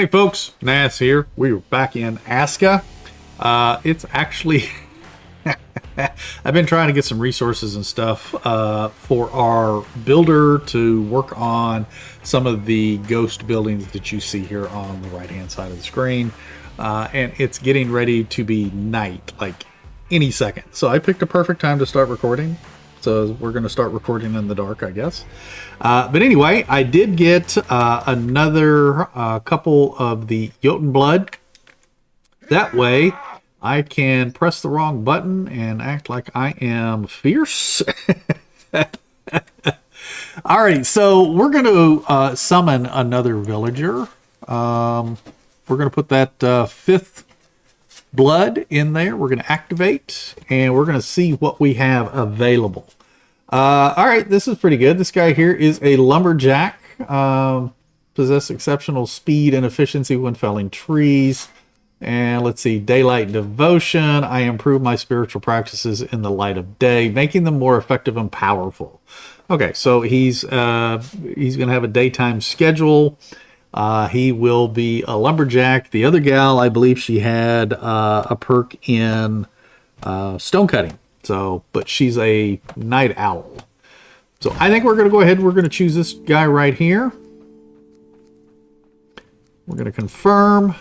Hey folks, Nas here. We're back in Aska. It's actually, I've been trying to get some resources and stuff for our builder to work on some of the ghost buildings that you see here on the right hand side of the screen. And it's getting ready to be night, like any second. So I picked a perfect time to start recording. So we're going to start recording in the dark, I guess. But anyway, I did get another couple of the Jotun blood. That way, I can press the wrong button and act like I am fierce. Alrighty, so we're going to summon another villager. We're going to put that fifth blood in there. We're going to activate and we're going to see what we have available. All right, this is pretty good. This guy here is a lumberjack, possess exceptional speed and efficiency when felling trees. And let's see, daylight devotion. I improve my spiritual practices in the light of day, making them more effective and powerful. Okay, so he's going to have a daytime schedule. He will be a lumberjack. The other gal, I believe she had a perk in stone cutting. So, but she's a night owl. So I think we're going to go ahead and we're going to choose this guy right here. We're going to confirm.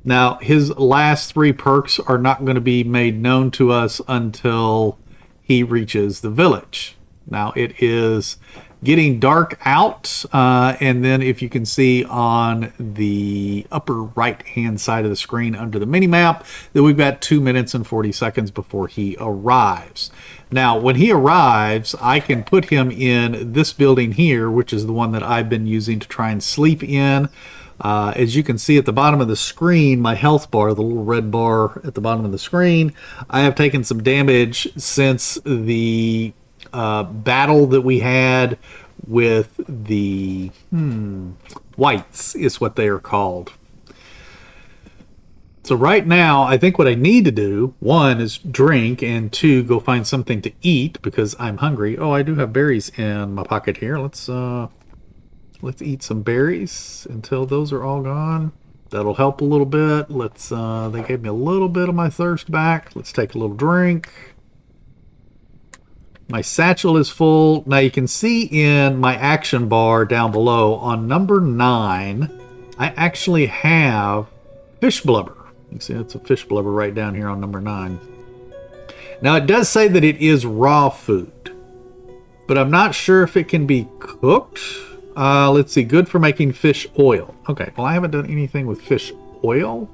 Now, his last three perks are not going to be made known to us until he reaches the village. Now, it is getting dark out, and then if you can see on the upper right hand side of the screen under the mini map that we've got 2 minutes and 40 seconds before he arrives. Now when he arrives, I can put him in this building here, which is the one that I've been using to try and sleep in. As you can see at the bottom of the screen, my health bar, the little red bar at the bottom of the screen, I have taken some damage since the battle that we had with the whites is what they are called. So right now, I think what I need to do, one, is drink, and two, go find something to eat because I'm hungry. Oh, I do have berries in my pocket here. Let's eat some berries until those are all gone. That'll help a little bit. They gave me a little bit of my thirst back. Let's take a little drink. My satchel is full. Now you can see in my action bar down below on number 9, I actually have fish blubber. You can see it's a fish blubber right down here on number 9. Now it does say that it is raw food, but I'm not sure if it can be cooked. Let's see, good for making fish oil. Okay, well I haven't done anything with fish oil.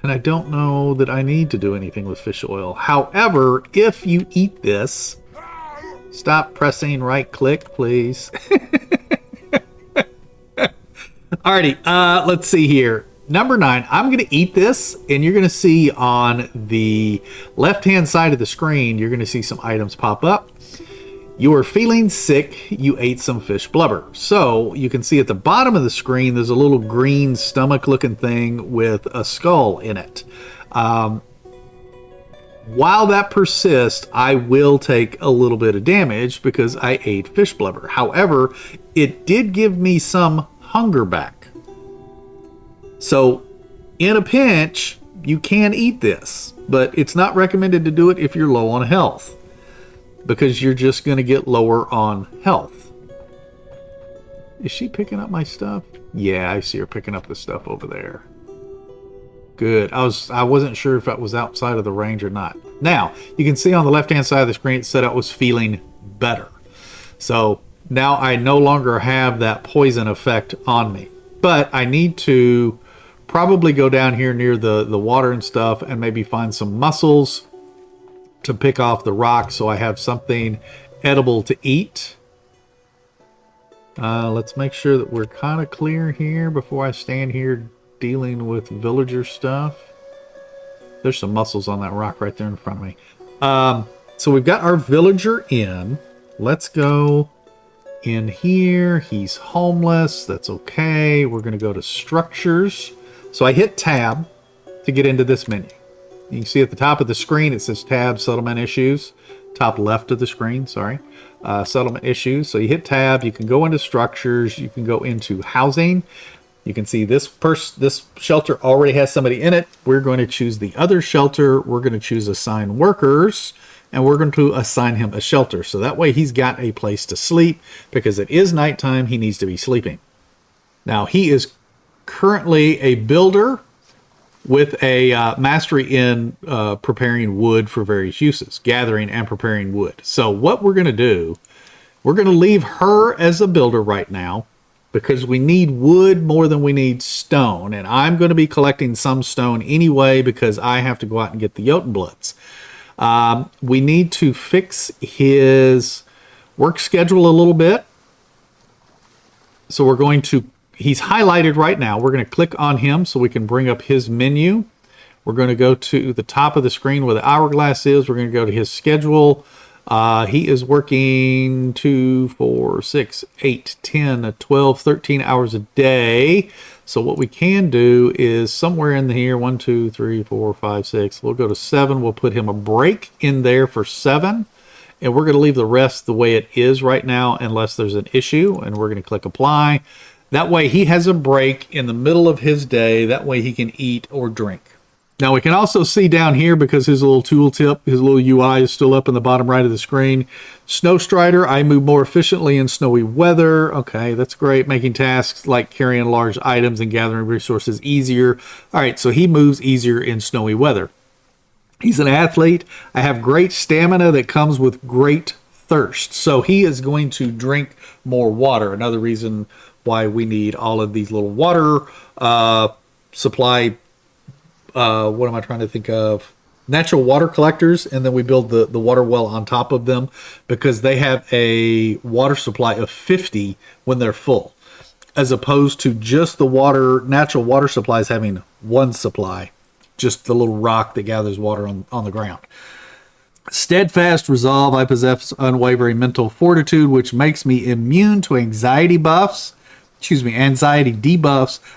And I don't know that I need to do anything with fish oil. However, if you eat this, stop pressing right click, please. Alrighty, let's see here. Number 9, I'm going to eat this, and you're going to see on the left-hand side of the screen, you're going to see some items pop up. You are feeling sick, you ate some fish blubber. So you can see at the bottom of the screen, there's a little green stomach looking thing with a skull in it. While that persists, I will take a little bit of damage because I ate fish blubber. However, it did give me some hunger back. So in a pinch, you can eat this, but it's not recommended to do it if you're low on health, because you're just going to get lower on health. Is she picking up my stuff? Yeah, I see her picking up the stuff over there. Good. I wasn't sure if that was outside of the range or not. Now, you can see on the left-hand side of the screen, it said I was feeling better. So now I no longer have that poison effect on me. But I need to probably go down here near the water and stuff and maybe find some mussels to pick off the rock so I have something edible to eat. Let's make sure that we're kind of clear here before I stand here dealing with villager stuff. There's some mussels on that rock right there in front of me. So we've got our villager in. Let's go in here. He's homeless. That's okay. We're going to go to structures. So I hit tab to get into this menu. You can see at the top of the screen, it says tab settlement issues. top left of the screen, sorry. Settlement issues. So you hit tab, you can go into structures, you can go into housing. You can see this shelter already has somebody in it. We're going to choose the other shelter. We're going to choose assign workers, and we're going to assign him a shelter. So that way he's got a place to sleep, because it is nighttime, he needs to be sleeping. Now he is currently a builder with a mastery in preparing wood for various uses, gathering and preparing wood. So what we're going to do, we're going to leave her as a builder right now, because we need wood more than we need stone. And I'm going to be collecting some stone anyway, because I have to go out and get the Jotunbloods. We need to fix his work schedule a little bit. So we're going to, he's highlighted right now. We're going to click on him so we can bring up his menu. We're going to go to the top of the screen where the hourglass is. We're going to go to his schedule. He is working 2, 4, 6, 8, 10, 12, 13 hours a day. So what we can do is somewhere in here, 1, 2, 3, 4, 5, 6. We'll go to 7. We'll put him a break in there for 7. And we're going to leave the rest the way it is right now unless there's an issue. And we're going to click apply. That way he has a break in the middle of his day. That way he can eat or drink. Now we can also see down here, because his little tooltip, his little UI is still up in the bottom right of the screen. Snow Strider, I move more efficiently in snowy weather. Okay, that's great. Making tasks like carrying large items and gathering resources easier. All right, so he moves easier in snowy weather. He's an athlete. I have great stamina that comes with great thirst. So he is going to drink more water. Another reason why we need all of these little water supply, what am I trying to think of? Natural water collectors, and then we build the water well on top of them, because they have a water supply of 50 when they're full, as opposed to just the natural water supplies having one supply, just the little rock that gathers water on the ground. Steadfast resolve, I possess unwavering mental fortitude, which makes me immune to anxiety debuffs,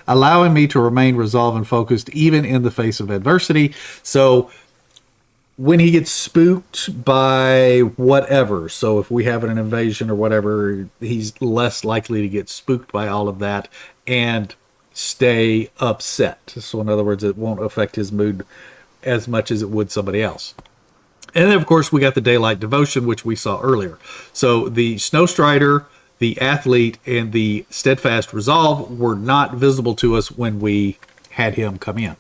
allowing me to remain resolved and focused even in the face of adversity. So when he gets spooked by whatever, so if we have an invasion or whatever, he's less likely to get spooked by all of that and stay upset. So in other words, it won't affect his mood as much as it would somebody else. And then of course we got the daylight devotion, which we saw earlier. So the Snow Strider, the athlete, and the steadfast resolve were not visible to us when we had him come in.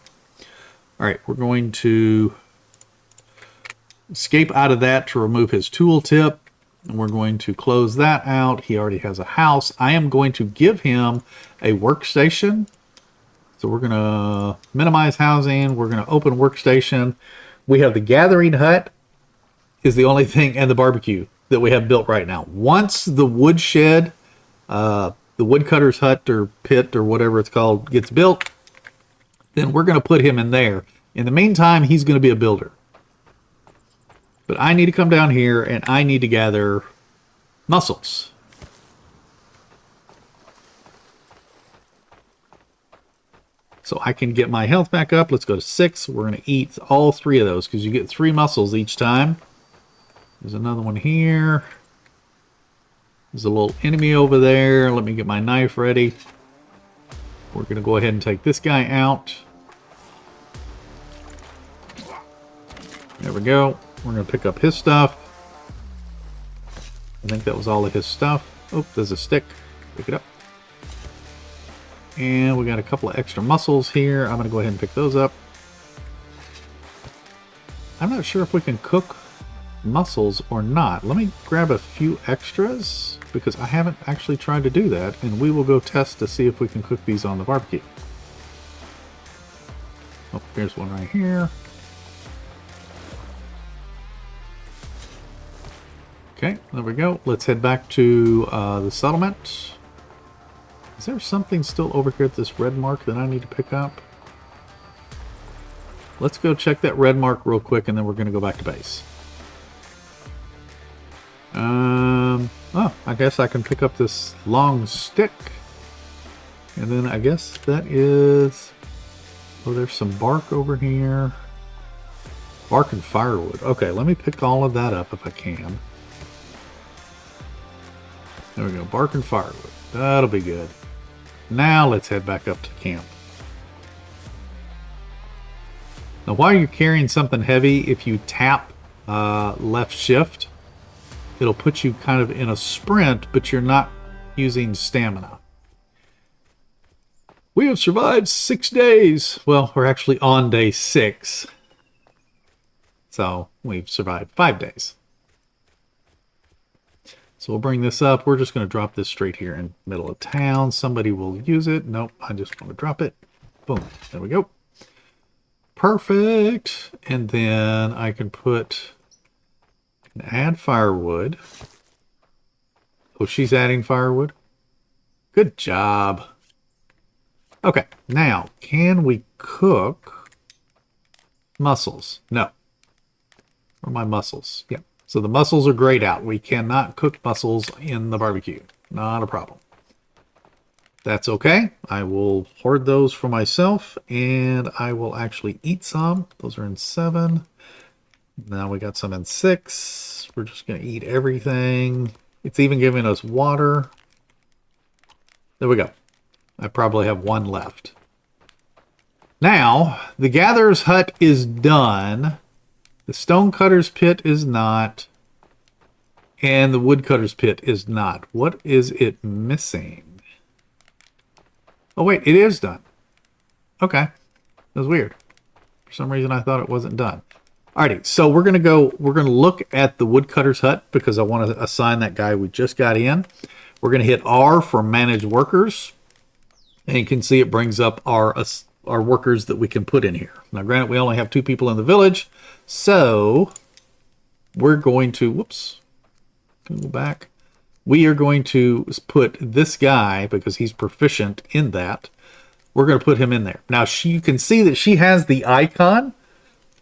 All right, we're going to escape out of that to remove his tooltip, and we're going to close that out. He already has a house. I am going to give him a workstation. So we're going to minimize housing. We're going to open workstation. We have the gathering hut is the only thing, and the barbecue that we have built right now. Once the woodshed, the woodcutter's hut or pit or whatever it's called, gets built, then we're going to put him in there. In the meantime, he's going to be a builder. But I need to come down here and I need to gather mussels. So I can get my health back up. Let's go to 6. We're going to eat all 3 of those because you get 3 mussels each time. There's another one here. There's a little enemy over there. Let me get my knife ready. We're going to go ahead and take this guy out. There we go. We're going to pick up his stuff. I think that was all of his stuff. Oh, there's a stick. Pick it up. And we got a couple of extra mussels here. I'm going to go ahead and pick those up. I'm not sure if we can cook mussels or not. Let me grab a few extras because I haven't actually tried to do that, and we will go test to see if we can cook these on the barbecue. Oh, here's one right here. Okay, there we go. Let's head back to the settlement. Is there something still over here at this red mark that I need to pick up? Let's go check that red mark real quick, and then we're going to go back to base. Oh, I guess I can pick up this long stick. And then I guess that is... Oh, there's some bark over here. Bark and firewood. Okay, let me pick all of that up if I can. There we go. Bark and firewood. That'll be good. Now let's head back up to camp. Now while you're carrying something heavy, if you tap left shift, it'll put you kind of in a sprint, but you're not using stamina. We have survived 6 days. Well, we're actually on day 6. So we've survived 5 days. So we'll bring this up. We're just going to drop this straight here in the middle of town. Somebody will use it. Nope, I just want to drop it. Boom. There we go. Perfect. And then I can add firewood. Oh, she's adding firewood. Good job. Okay, now, can we cook mussels? No. Where are my mussels? Yeah. So the mussels are grayed out. We cannot cook mussels in the barbecue. Not a problem. That's okay. I will hoard those for myself, and I will actually eat some. Those are in 7. Now we got some in 6. We're just going to eat everything. It's even giving us water. There we go. I probably have 1 left. Now, the gatherer's hut is done. The stonecutter's pit is not. And the woodcutter's pit is not. What is it missing? Oh, wait, it is done. Okay. That was weird. For some reason, I thought it wasn't done. Alrighty, so we're going to look at the woodcutter's hut because I want to assign that guy we just got in. We're going to hit R for manage workers. And you can see it brings up our workers that we can put in here. Now, granted, we only have 2 people in the village, so we're going to, whoops, go back. We are going to put this guy, because he's proficient in that, we're going to put him in there. Now, you can see that she has the icon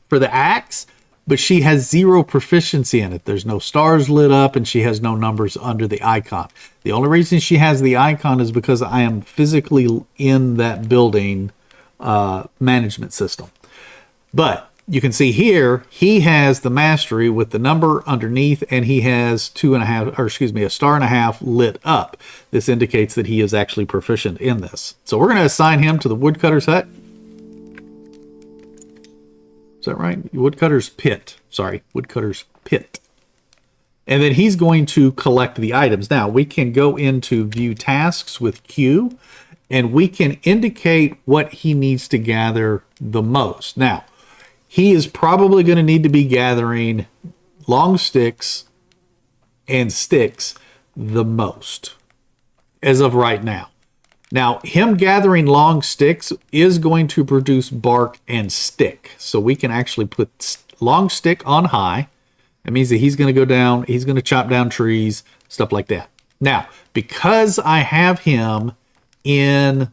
for the axe, but she has 0 proficiency in it. There's no stars lit up, and she has no numbers under the icon. The only reason she has the icon is because I am physically in that building management system. But you can see here, he has the mastery with the number underneath, and he has 2.5, or excuse me, 1.5 stars lit up. This indicates that he is actually proficient in this. So we're going to assign him to the woodcutter's hut. Is that right? Woodcutter's pit. Sorry, woodcutter's pit. And then he's going to collect the items. Now, we can go into view tasks with Q, and we can indicate what he needs to gather the most. Now, he is probably going to need to be gathering long sticks and sticks the most as of right now. Now, him gathering long sticks is going to produce bark and stick. So we can actually put long stick on high. That means that he's going to go down, he's going to chop down trees, stuff like that. Now, because I have him in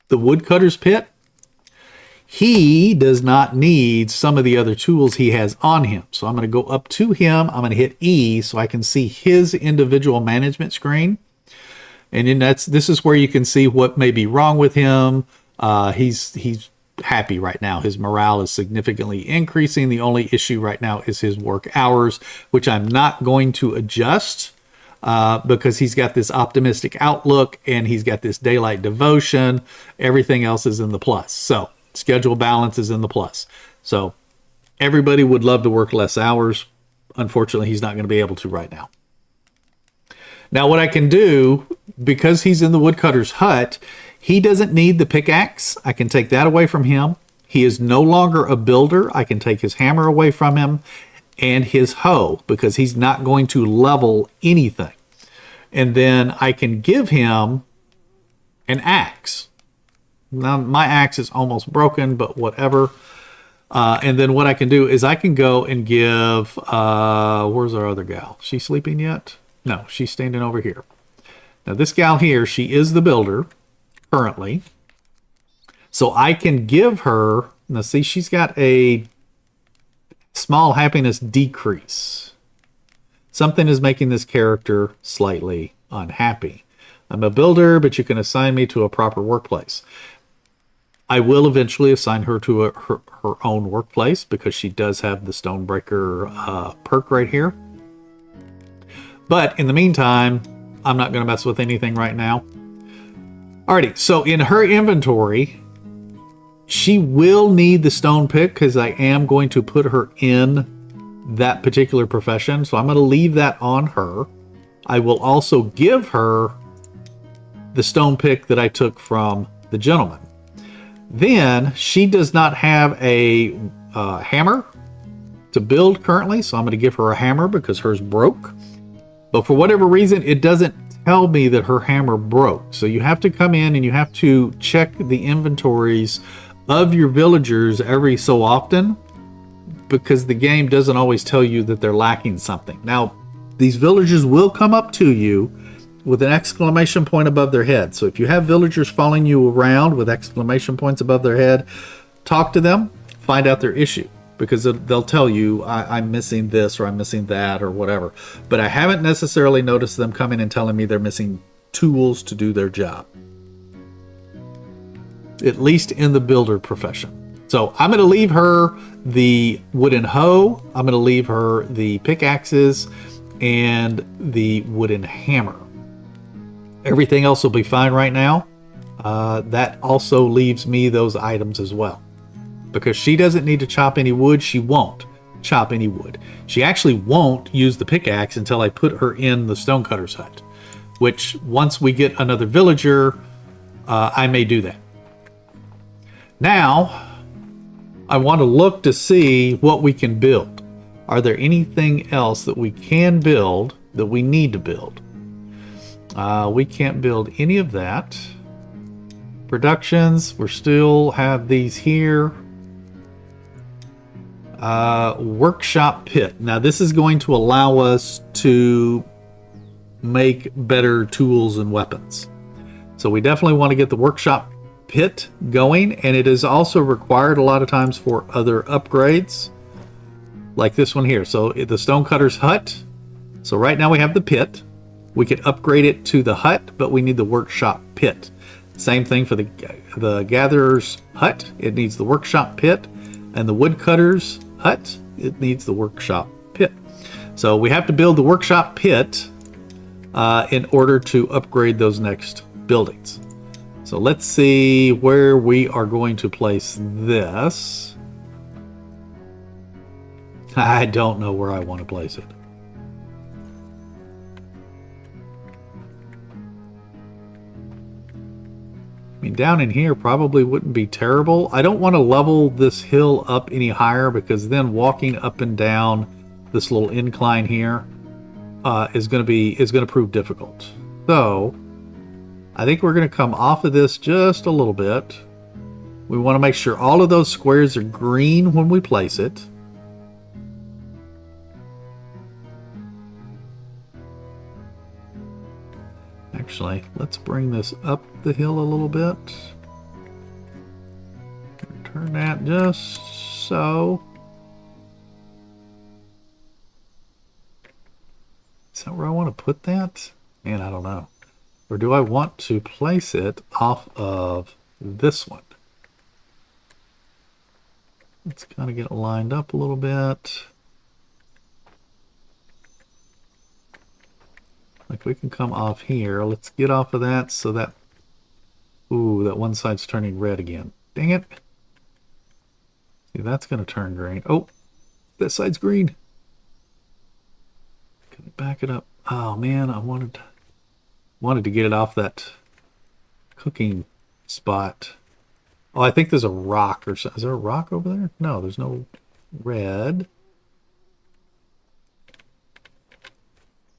the woodcutter's pit, he does not need some of the other tools he has on him. So I'm going to go up to him. I'm going to hit E so I can see his individual management screen. And then this is where you can see what may be wrong with him. He's happy right now. His morale is significantly increasing. The only issue right now is his work hours, which I'm not going to adjust because he's got this optimistic outlook and he's got this daylight devotion. Everything else is in the plus. So schedule balance is in the plus. So everybody would love to work less hours. Unfortunately, he's not going to be able to right now. Now, what I can do, because he's in the woodcutter's hut, he doesn't need the pickaxe. I can take that away from him. He is no longer a builder. I can take his hammer away from him and his hoe because he's not going to level anything. And then I can give him an axe. Now, my axe is almost broken, but whatever. And then what I can do is I can go and give, where's our other gal? She sleeping yet? No, she's standing over here. Now this gal here, she is the builder currently. So I can give her, now see, she's got a small happiness decrease. Something is making this character slightly unhappy. I'm a builder, but you can assign me to a proper workplace. I will eventually assign her to her own workplace because she does have the Stonebreaker perk right here. But in the meantime, I'm not going to mess with anything right now. Alrighty, so in her inventory, she will need the stone pick because I am going to put her in that particular profession. So I'm going to leave that on her. I will also give her the stone pick that I took from the gentleman. Then she does not have a hammer to build currently, so I'm going to give her a hammer because hers broke. But for whatever reason, it doesn't tell me that her hammer broke. So you have to come in and you have to check the inventories of your villagers every so often because the game doesn't always tell you that they're lacking something. Now, these villagers will come up to you with an exclamation point above their head. So if you have villagers following you around with exclamation points above their head, talk to them, find out their issue. Because they'll tell you, I'm missing this or I'm missing that or whatever. But I haven't necessarily noticed them coming and telling me they're missing tools to do their job. At least in the builder profession. So I'm going to leave her the wooden hoe. I'm going to leave her the pickaxes and the wooden hammer. Everything else will be fine right now. That also leaves me those items as well. Because she doesn't need to chop any wood, she won't chop any wood. She actually won't use the pickaxe until I put her in the stonecutter's hut. Which, once we get another villager, I may do that. Now, I want to look to see what we can build. Are there anything else that we can build that we need to build? We can't build any of that. Productions, we still have these here. Workshop pit. Now this is going to allow us to make better tools and weapons. So we definitely want to get the workshop pit going, and it is also required a lot of times for other upgrades like this one here. So the stonecutter's hut. So right now we have the pit. We could upgrade it to the hut, but we need the workshop pit. Same thing for the gatherer's hut. It needs the workshop pit, and the woodcutter's hut, it needs the workshop pit. So we have to build the workshop pit in order to upgrade those next buildings. So let's see where we are going to place this. I don't know where I want to place it. I mean, down in here probably wouldn't be terrible. I don't want to level this hill up any higher because then walking up and down this little incline here is going to prove difficult. So I think we're going to come off of this just a little bit. We want to make sure all of those squares are green when we place it. Actually, let's bring this up the hill a little bit. Turn that just so. Is that where I want to put that? Man, I don't know. Or do I want to place it off of this one? Let's kind of get it lined up a little bit. Like we can come off here. Let's get off of that so that... Ooh, that one side's turning red again. Dang it. See, that's going to turn green. Oh, that side's green. Can I back it up? Oh, man, I wanted to get it off that cooking spot. Oh, I think there's a rock or something. Is there a rock over there? No, there's no red.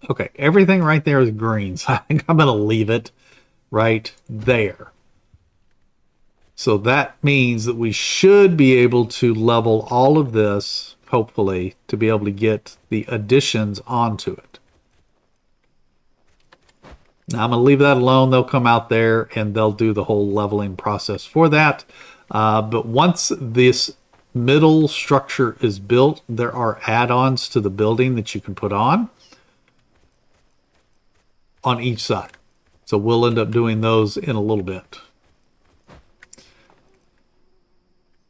Okay, everything right there is green, so I think I'm going to leave it right there. So that means that we should be able to level all of this, hopefully, to be able to get the additions onto it. Now I'm going to leave that alone. They'll come out there and they'll do the whole leveling process for that. But once this middle structure is built, there are add-ons to the building that you can put on each side. So we'll end up doing those in a little bit.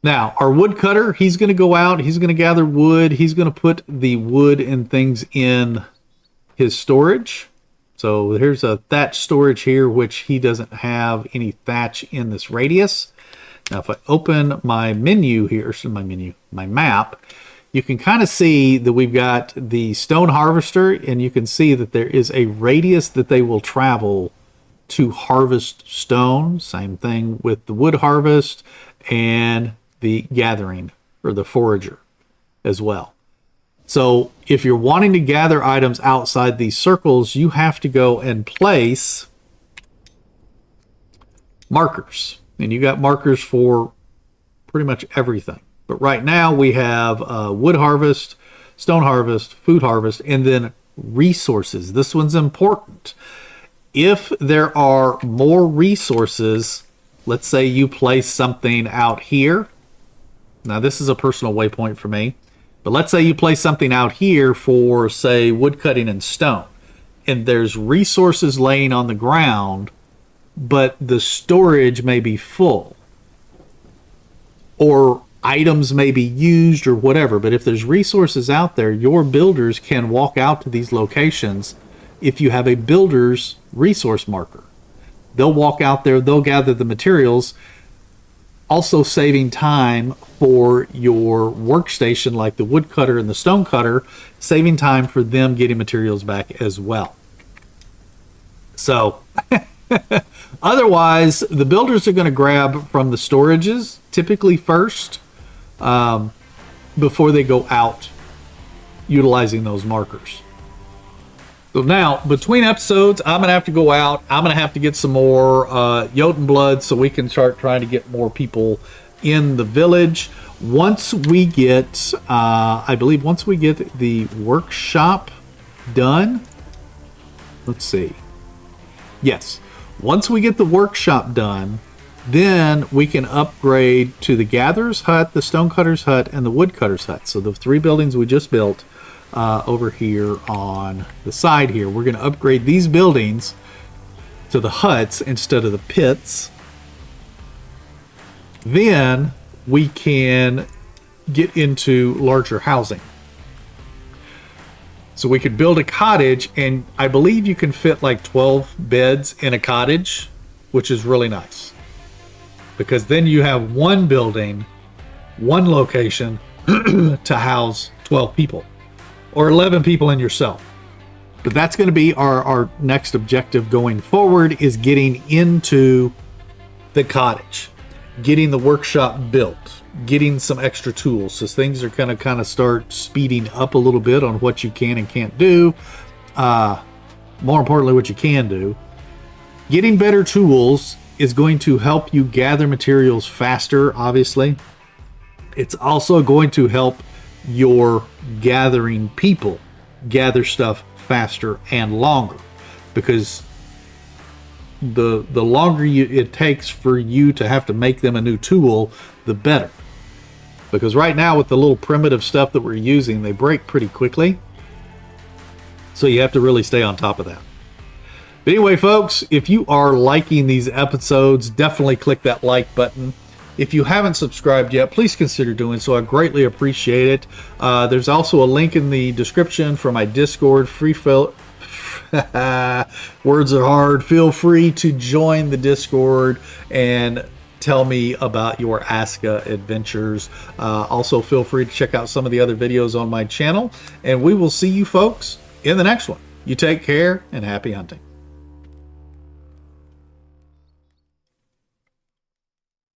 Now, our woodcutter, he's going to go out, he's going to gather wood, he's going to put the wood and things in his storage. So here's a thatch storage here, which he doesn't have any thatch in this radius. Now, if I open my menu here, my map, you can kind of see that we've got the stone harvester, and you can see that there is a radius that they will travel to harvest stone. Same thing with the wood harvest and the gathering, or the forager as well. So if you're wanting to gather items outside these circles, you have to go and place markers. And you got markers for pretty much everything. But right now we have wood harvest, stone harvest, food harvest, and then resources. This one's important. If there are more resources, let's say you place something out here. Now this is a personal waypoint for me. But let's say you place something out here for, say, wood cutting and stone. And there's resources laying on the ground, but the storage may be full. Or items may be used or whatever. But if there's resources out there, your builders can walk out to these locations if you have a builder's resource marker. They'll walk out there, they'll gather the materials, also saving time for your workstation like the woodcutter and the stone cutter, saving time for them getting materials back as well. So otherwise, the builders are going to grab from the storages typically first before they go out utilizing those markers. So now, between episodes, I'm going to have to go out. I'm going to have to get some more Jotun blood so we can start trying to get more people in the village. Once we get, I believe once we get the workshop done, let's see. Yes, once we get the workshop done, then we can upgrade to the gatherer's hut, the stonecutter's hut, and the woodcutter's hut. So the 3 buildings we just built over here on the side here, we're going to upgrade these buildings to the huts instead of the pits. Then we can get into larger housing. So we could build a cottage, and I believe you can fit like 12 beds in a cottage, which is really nice. Because then you have one building, one location to house 12 people. Or 11 people and yourself. But that's going to be our next objective going forward, is getting into the cottage, getting the workshop built, getting some extra tools. So things are going to kind of start speeding up a little bit on what you can and can't do. More importantly, what you can do. Getting better tools is going to help you gather materials faster, obviously. It's also going to help your gathering people gather stuff faster and longer, because the longer it takes for you to have to make them a new tool, the better. Because right now with the little primitive stuff that we're using, they break pretty quickly, so you have to really stay on top of that. But anyway, folks, if you are liking these episodes, definitely click that like button. If you haven't subscribed yet, please consider doing so. I greatly appreciate it. There's also a link in the description for my Discord. Words are hard. Feel free to join the Discord and tell me about your Aska adventures. Also, feel free to check out some of the other videos on my channel. And we will see you folks in the next one. You take care and happy hunting.